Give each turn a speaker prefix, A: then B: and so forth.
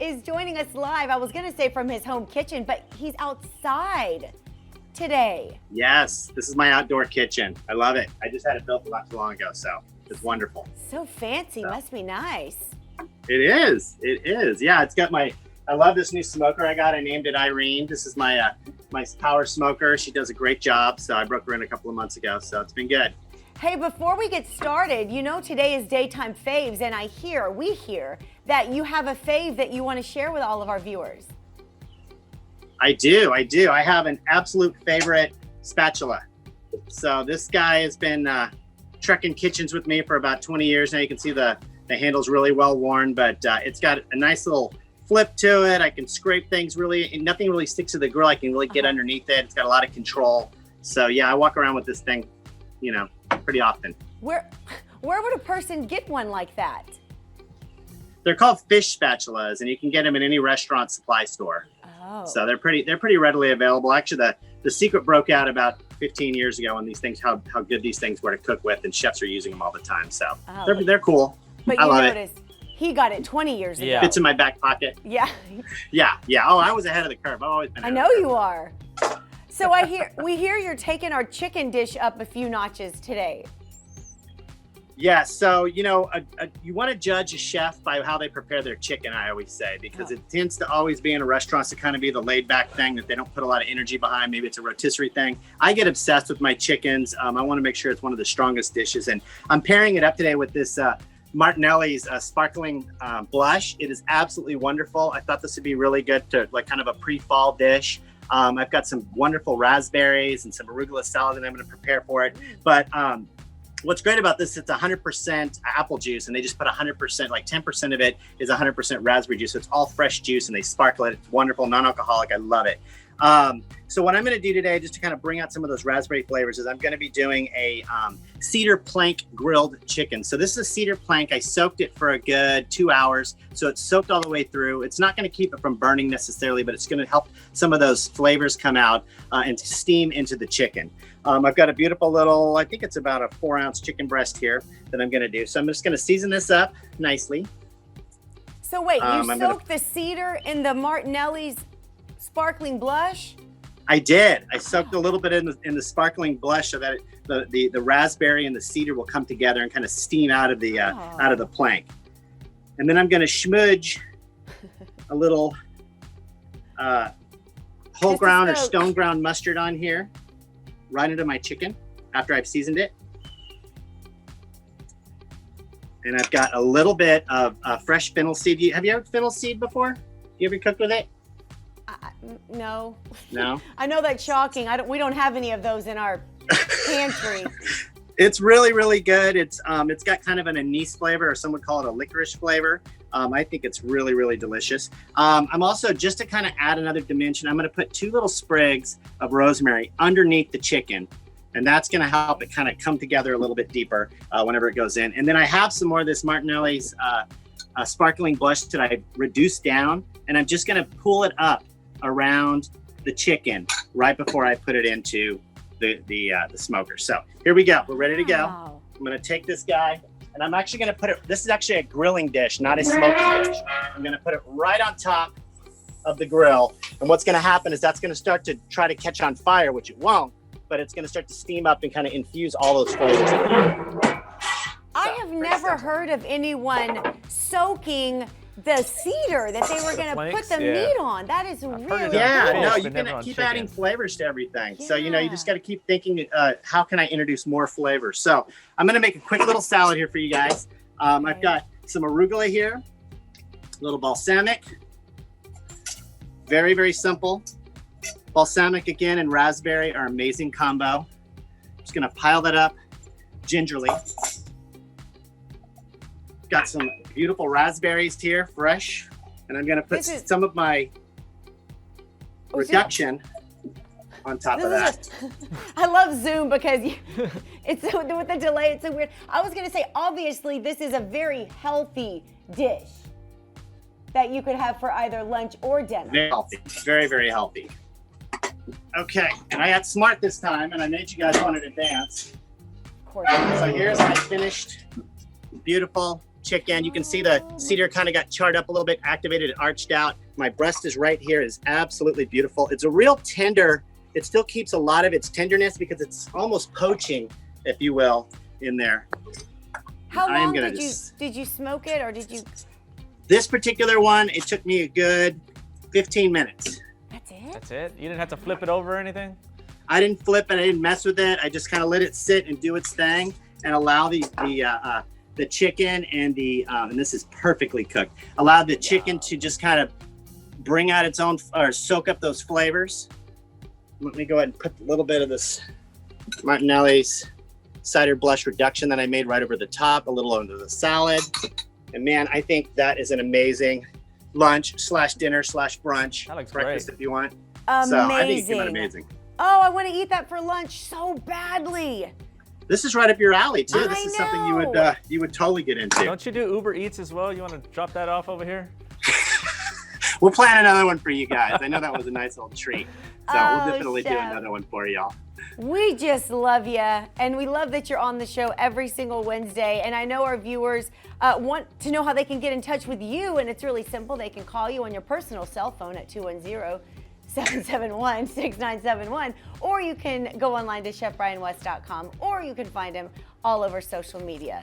A: is joining us live. I was going to say from his home kitchen, but he's outside today.
B: Yes, this is my outdoor kitchen. I love it. I just had it built not too long ago, so it's wonderful.
A: So fancy, must be nice.
B: It is. It is. Yeah, it's got I love this new smoker I got. I named it Irene. This is my my power smoker. She does a great job. So I broke her in a couple of months ago. So it's been good.
A: Hey, before we get started, you know today is Daytime Faves, and we hear that you have a fave that you want to share with all of our viewers.
B: I do. I have an absolute favorite spatula. So this guy has been trekking kitchens with me for about 20 years now. You can see the handle's really well worn, but it's got a nice little flip to it. I can scrape things and nothing really sticks to the grill. I can really get underneath it. It's got a lot of control. So yeah, I walk around with this thing, pretty often.
A: Where would a person get one like that?
B: They're called fish spatulas, and you can get them in any restaurant supply store.
A: Oh.
B: So they're pretty readily available. Actually, the secret broke out about 15 years ago when how good these things were to cook with, and chefs are using them all the time. So they're cool.
A: But
B: I love
A: it. He got it 20 years ago.
B: Fits in my back pocket.
A: Yeah.
B: Yeah. Oh, I was ahead of the curve. I've always been.
A: I know you are. So we hear you're taking our chicken dish up a few notches today.
B: Yeah. So you want to judge a chef by how they prepare their chicken. I always say, because it tends to always be in a restaurant to kind of be the laid back thing that they don't put a lot of energy behind. Maybe it's a rotisserie thing. I get obsessed with my chickens. I want to make sure it's one of the strongest dishes, and I'm pairing it up today with this. Martinelli's sparkling blush. It is absolutely wonderful. I thought this would be really good to kind of a pre-fall dish. I've got some wonderful raspberries and some arugula salad that I'm going to prepare for it. But what's great about this, it's 100% apple juice, and they just put 100%, like 10% of it is 100% raspberry juice. So it's all fresh juice, and they sparkle it. It's wonderful, non-alcoholic. I love it. So what I'm going to do today, just to kind of bring out some of those raspberry flavors, is I'm going to be doing a cedar plank grilled chicken. So this is a cedar plank. I soaked it for a good 2 hours. So it's soaked all the way through. It's not going to keep it from burning necessarily, but it's going to help some of those flavors come out and steam into the chicken. I've got a beautiful little, I think it's about a 4-ounce chicken breast here that I'm going to do. So I'm just going to season this up nicely.
A: So wait, you soaked the cedar in the Martinelli's sparkling blush?
B: I did. I soaked a little bit in the sparkling blush so that the raspberry and the cedar will come together and kind of steam out of the plank. And then I'm going to smudge a little whole ground or stone ground mustard on here, right into my chicken after I've seasoned it. And I've got a little bit of fresh fennel seed. Have you had fennel seed before? You ever cooked with it?
A: No.
B: No?
A: I know that's shocking. We don't have any of those in our pantry.
B: It's really, really good. It's got kind of an anise flavor, or some would call it a licorice flavor. I think it's really, really delicious. I'm also, just to kind of add another dimension, I'm going to put 2 little sprigs of rosemary underneath the chicken. And that's going to help it kind of come together a little bit deeper whenever it goes in. And then I have some more of this Martinelli's sparkling blush that I reduced down, and I'm just going to pull it up around the chicken right before I put it into the smoker. So here we go. We're ready to go.
A: Wow.
B: I'm going to take this guy, and I'm actually going to put it, this is actually a grilling dish, not a smoking dish. I'm going to put it right on top of the grill. And what's going to happen is that's going to start to try to catch on fire, which it won't, but it's going to start to steam up and kind of infuse all those flavors.
A: I have never heard of anyone soaking the cedar that they were going to put the meat on. That is really cool.
B: Yeah, no, you can keep adding flavors to everything. Yeah. So, you just got to keep thinking, how can I introduce more flavors? So I'm going to make a quick little salad here for you guys. I've got some arugula here, a little balsamic. Very, very simple. Balsamic again and raspberry are amazing combo. Just going to pile that up gingerly. Got some beautiful raspberries here, fresh, and I'm going to put some of my reduction on top of that.
A: I love Zoom because it's with the delay. It's so weird. I was going to say, obviously, this is a very healthy dish that you could have for either lunch or dinner.
B: Very healthy. Very, very healthy. Okay, and I got smart this time, and I made you guys one in advance.
A: Of course.
B: So here's my finished, beautiful chicken. You can see the cedar kind of got charred up a little bit, activated, and arched out. My breast is right here. Is absolutely beautiful. It's a real tender. It still keeps a lot of its tenderness because it's almost poaching, if you will, in there.
A: How long did you smoke it, or did you?
B: This particular one, it took me a good 15 minutes.
A: That's it?
C: That's it? You didn't have to flip it over or anything?
B: I didn't flip and I didn't mess with it. I just kind of let it sit and do its thing and allow the chicken and and this is perfectly cooked. Allow the chicken to just kind of bring out its own, or soak up those flavors. Let me go ahead and put a little bit of this Martinelli's cider blush reduction that I made right over the top, a little under the salad. And man, I think that is an amazing lunch / dinner / brunch.
C: That looks
B: breakfast
C: great.
B: if you want.
A: Amazing.
B: So I think it came out amazing.
A: Oh, I want to eat that for lunch so badly.
B: This is right up your alley too.
A: I
B: This is something
A: know.
B: you would totally get into.
C: Don't you do Uber Eats as well? You want to drop that off over here?
B: We'll plan another one for you guys. I know that was a nice little treat. So
A: Oh,
B: we'll definitely do
A: Chef.
B: another one for y'all.
A: We just love you, and we love that you're on the show every single Wednesday. And I know our viewers want to know how they can get in touch with you, and it's really simple. They can call you on your personal cell phone at 210-771-6971, or you can go online to chefbrianwest.com, or you can find him all over social media.